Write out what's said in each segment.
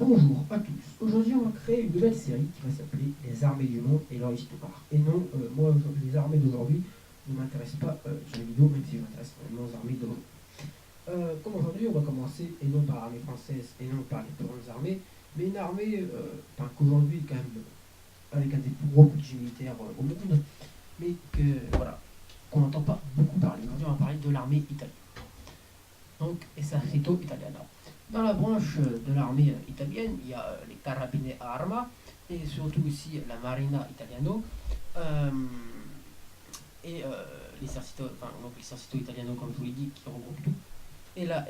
Bonjour à tous. Aujourd'hui, on va créer une nouvelle série qui va s'appeler Les armées du monde et leur histoire. Et non, moi, les armées d'aujourd'hui ne m'intéressent pas sur les vidéos, même si je m'intéresse vraiment aux armées d'aujourd'hui. Comme aujourd'hui, on va commencer, et non par l'armée française, et non par les plus grandes armées, mais une armée qu'aujourd'hui, quand même, avec un des plus gros budgets militaires au monde, mais voilà, qu'on n'entend pas beaucoup parler. Aujourd'hui, on va parler de l'armée italienne. Donc, Esercito Italiano. Dans la branche de l'armée italienne, il y a les Carabinieri Arma et surtout aussi la Marina Italiano et l'esercito italiano, comme je vous l'ai dit, qui regroupe tout. Et la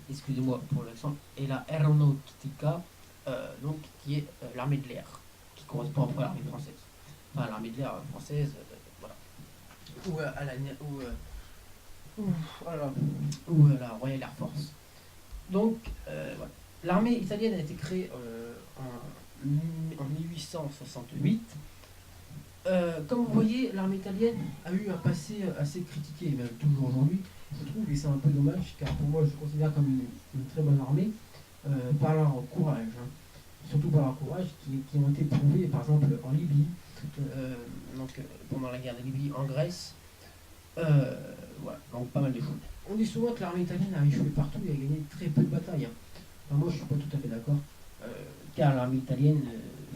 excusez-moi pour l'accent, et la Aeronautica, donc, qui est l'armée de l'air, qui correspond après à l'armée française. Enfin, l'armée de l'air française, voilà. Ou à la Royal Air Force. Donc, voilà. L'armée italienne a été créée en 1868. Comme vous voyez, l'armée italienne a eu un passé assez critiqué, même toujours aujourd'hui. Je trouve, et c'est un peu dommage, car pour moi, je considère comme une très bonne armée, par leur courage. Surtout par leur courage, qui ont été prouvés, par exemple, en Libye, pendant la guerre de Libye, en Grèce. Voilà, donc pas mal de choses. On dit souvent que l'armée italienne a échoué partout et a gagné très peu de batailles. Enfin, moi, je ne suis pas tout à fait d'accord, car l'armée italienne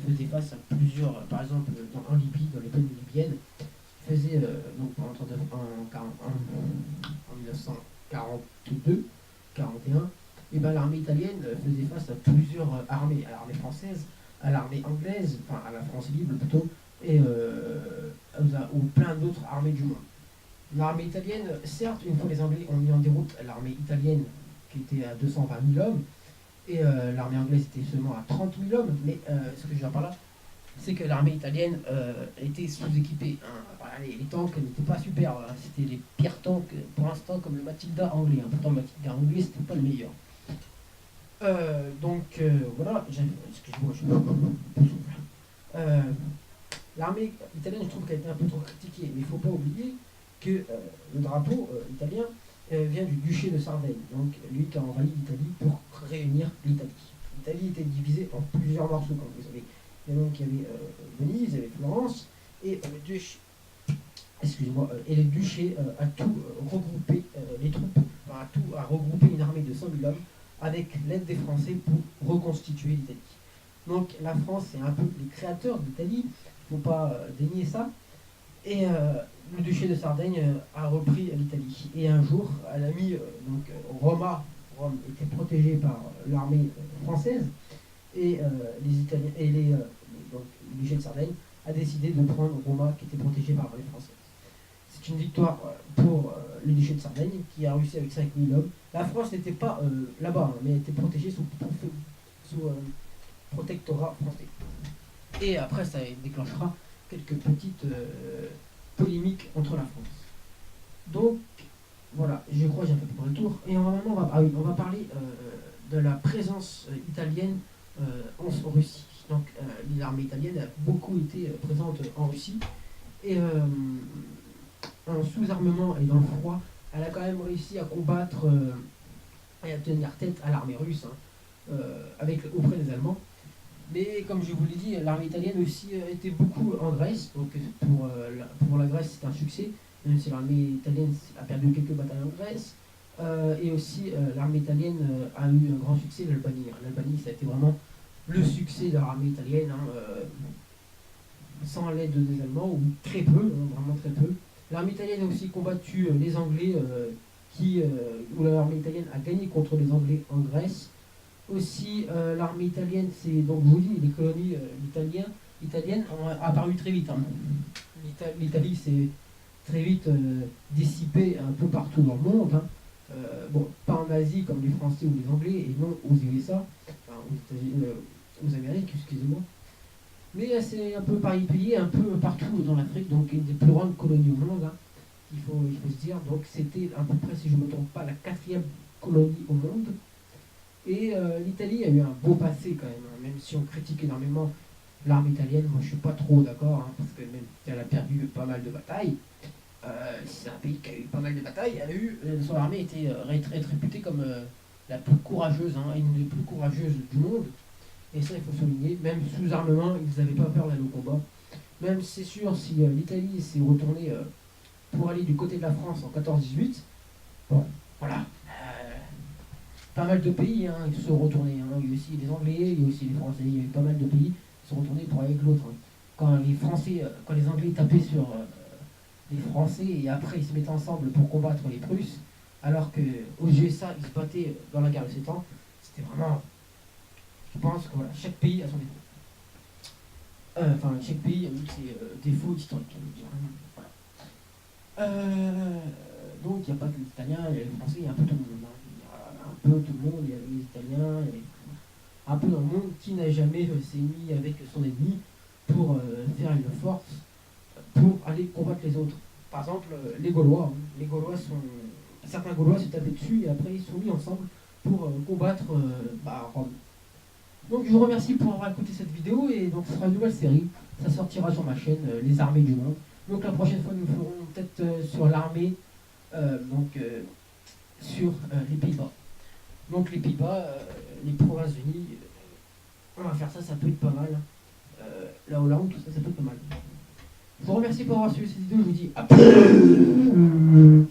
faisait face à plusieurs, par exemple, en Libye, dans les plaines libyennes, faisait, donc en 1942, 41, et ben, l'armée italienne faisait face à plusieurs armées, à l'armée française, à l'armée anglaise, enfin à la France libre plutôt, et aux plein d'autres armées du monde. L'armée italienne, certes, une fois les Anglais ont mis en déroute l'armée italienne qui était à 220 000 hommes, et l'armée anglaise était seulement à 30 000 hommes, mais ce que je veux dire par là, c'est que l'armée italienne était sous-équipée. Voilà, les tanks n'étaient pas super, c'était les pires tanks pour l'instant, comme le Matilda anglais. Pourtant, le Matilda anglais, c'était pas le meilleur. Voilà, excusez-moi, je suis un peu souffle. L'armée italienne, je trouve qu'elle a été un peu trop critiquée, mais il ne faut pas oublier que le drapeau italien vient du duché de Sardaigne, donc lui qui a envahi l'Italie pour réunir l'Italie. L'Italie était divisée en plusieurs morceaux, comme vous savez. Et donc il y avait Venise, il y avait Florence, et le duché, et le duché a tout regroupé, les troupes, a regroupé une armée de 100 000 hommes avec l'aide des Français pour reconstituer l'Italie. Donc la France, c'est un peu les créateurs de l'Italie, il ne faut pas dénier ça. Et le duché de Sardaigne a repris l'Italie. Et un jour, elle a mis Rome était protégée par l'armée française, et les Italiens donc, le duché de Sardaigne a décidé de prendre Roma, qui était protégée par l'armée française. C'est une victoire pour le duché de Sardaigne, qui a réussi avec 5 000 hommes. La France n'était pas là-bas, mais était protégée sous protectorat français. Et après, ça déclenchera quelques petites polémiques entre la France. Donc, voilà, je crois que j'ai fait pour le tour. Et maintenant, on va parler de la présence italienne en Russie. Donc, l'armée italienne a beaucoup été présente en Russie. Et en sous-armement et dans le froid, elle a quand même réussi à combattre et à tenir tête à l'armée russe, auprès des Allemands. Mais comme je vous l'ai dit, l'armée italienne aussi était beaucoup en Grèce. Donc pour la Grèce, c'est un succès, même si l'armée italienne a perdu quelques batailles en Grèce. Et aussi, l'armée italienne a eu un grand succès, l'Albanie. L'Albanie, ça a été vraiment le succès de l'armée italienne, sans l'aide des Allemands, ou très peu, vraiment très peu. L'armée italienne a aussi combattu les Anglais, où l'armée italienne a gagné contre les Anglais en Grèce. Aussi, l'armée italienne, c'est donc, je vous dis, les colonies italiennes ont apparu très vite. L'Italie s'est très vite dissipée un peu partout dans le monde. Pas en Asie comme les Français ou les Anglais, et non aux USA, aux Amériques, excusez-moi. Mais c'est un peu éparpillé, un peu partout dans l'Afrique, donc une des plus grandes colonies au monde, il faut se dire. Donc c'était à peu près, si je ne me trompe pas, la 4e colonie au monde. Et l'Italie a eu un beau passé quand même si on critique énormément l'armée italienne, moi je suis pas trop d'accord, parce que même si elle a perdu pas mal de batailles, c'est un pays qui a eu pas mal de batailles, son armée était réputée comme la plus courageuse, hein, une des plus courageuses du monde. Et ça, il faut souligner, même sous armement, ils n'avaient pas peur d'aller au combat. Même, c'est sûr, si l'Italie s'est retournée pour aller du côté de la France en 14-18, bon, voilà. Pas mal de pays hein, qui se sont retournés. Hein. Il y a aussi les Anglais, il y a aussi les Français, il y a eu pas mal de pays qui sont retournés pour aller avec l'autre. Hein. Quand les Anglais tapaient sur les Français et après ils se mettaient ensemble pour combattre les Prusses, alors qu'aux USA ils se battaient dans la guerre de 7 ans, c'était vraiment. Je pense que voilà, chaque pays a son défaut. Chaque pays a eu ses défauts historiques. Voilà. Donc il n'y a pas que les Italiens, il y a les Français, il y a un peu tout le monde. Hein. Il y a un peu tout le monde, il y a les Italiens, il y a un peu dans le monde qui n'a jamais s'est mis avec son ennemi pour faire une force pour aller combattre les autres. Par exemple, les Gaulois. Hein. Les Gaulois certains Gaulois se tapaient dessus et après ils sont mis ensemble pour combattre Rome. Donc je vous remercie pour avoir écouté cette vidéo et donc ce sera une nouvelle série. Ça sortira sur ma chaîne Les Armées du Monde. Donc la prochaine fois nous ferons peut-être sur l'armée, sur les Pays-Bas. Donc les Pays-Bas, les Provinces-Unies, on va faire ça, ça peut être pas mal. La Hollande, tout ça, ça peut être pas mal. Je vous remercie pour avoir suivi cette vidéo, je vous dis à plus.